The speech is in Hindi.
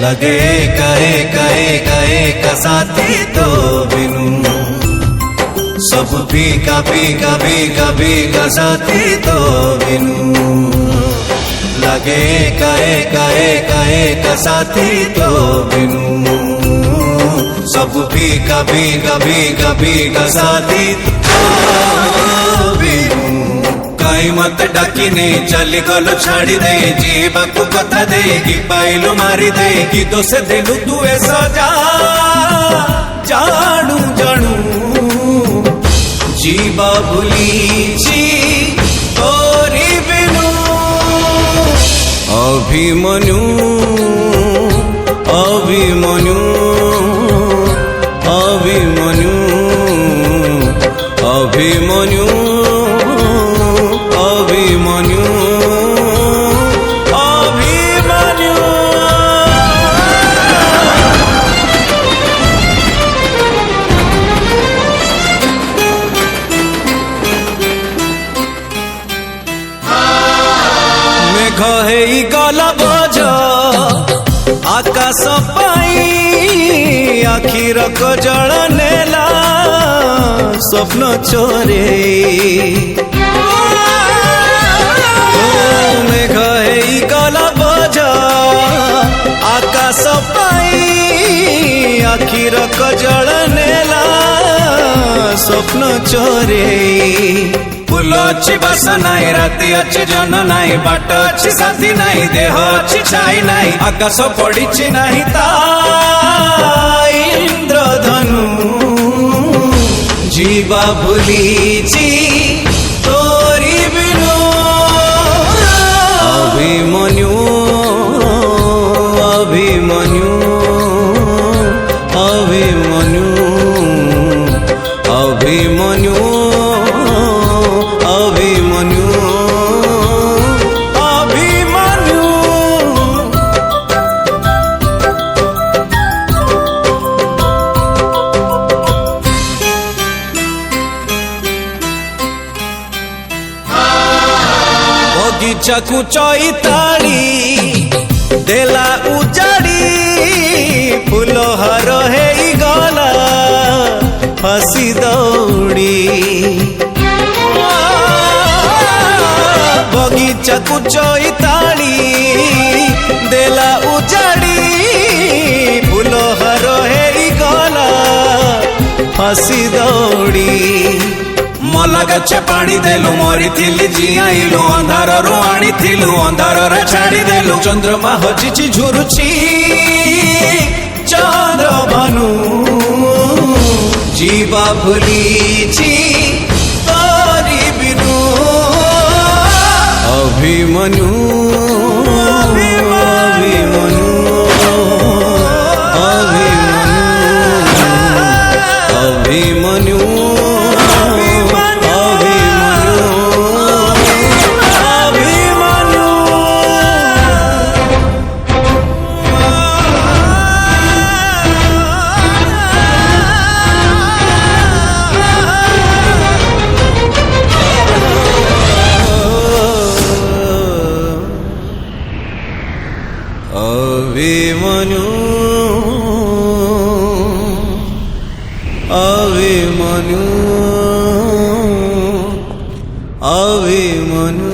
लगे कहे कहे कहे का साथी तो बिनु सब फीका फीका फीका फीका साथी तो बिनु लगे कहे कहे कहे का साथी तो बिनु सब फीका फीका फीका फीका साथी तो बिनु कहीं मत डाकिने चली गलो छाड़ी दे जीवा को कथा दे कि पाइलु मारी दे कि दोष देलु तू ए सजा जानू जानू जीवा भूलीची तोरी बिनु अभिमन्यु अभिमन्यु अभिमन्यु अभिमन्यु अभिमन्यु अभिमन्यु मेघ हेई गला बोझ आकाश पाई आखिर कजल नेला स्वप्न चोरे मेघ हेई गला बोझ आकाश पाई आखिर कजल नेला स्वप्न चोरे फूल अच्छी बास नाई राति अच्छी जन नाई बाट अच्छी साथी नाई देह अच्छी छाई नाई आकाश पड़ी नाही ता इंद्रधनु जीवा भूलीची तोरी बिनु अभिमन्यु अभिमन्यु अभिमन्यु अभिमन्यु अभिमन्यु अभिमन्यु बगीचा को चैताड़ी देला उजाड़ी फूल हार हे गला हसी दौड़ी बगीचा को चैताड़ी देला उजाड़ी फूल हार हे गला हसी दौड़ी मला गच्छे पानी देलु मरी थिली जियाइलु अंधार रू आनी थिलु अंधार रे छाड़ी देलु चंद्रमा हजिची झुरुची चंद्र भानु जीवा भूलीची तोरी बिनु अभिमन्यु अभिमन्यु अभिमन्यु अभिमन्यु अभिमन्यु अभिमन्यु अभिमन्यु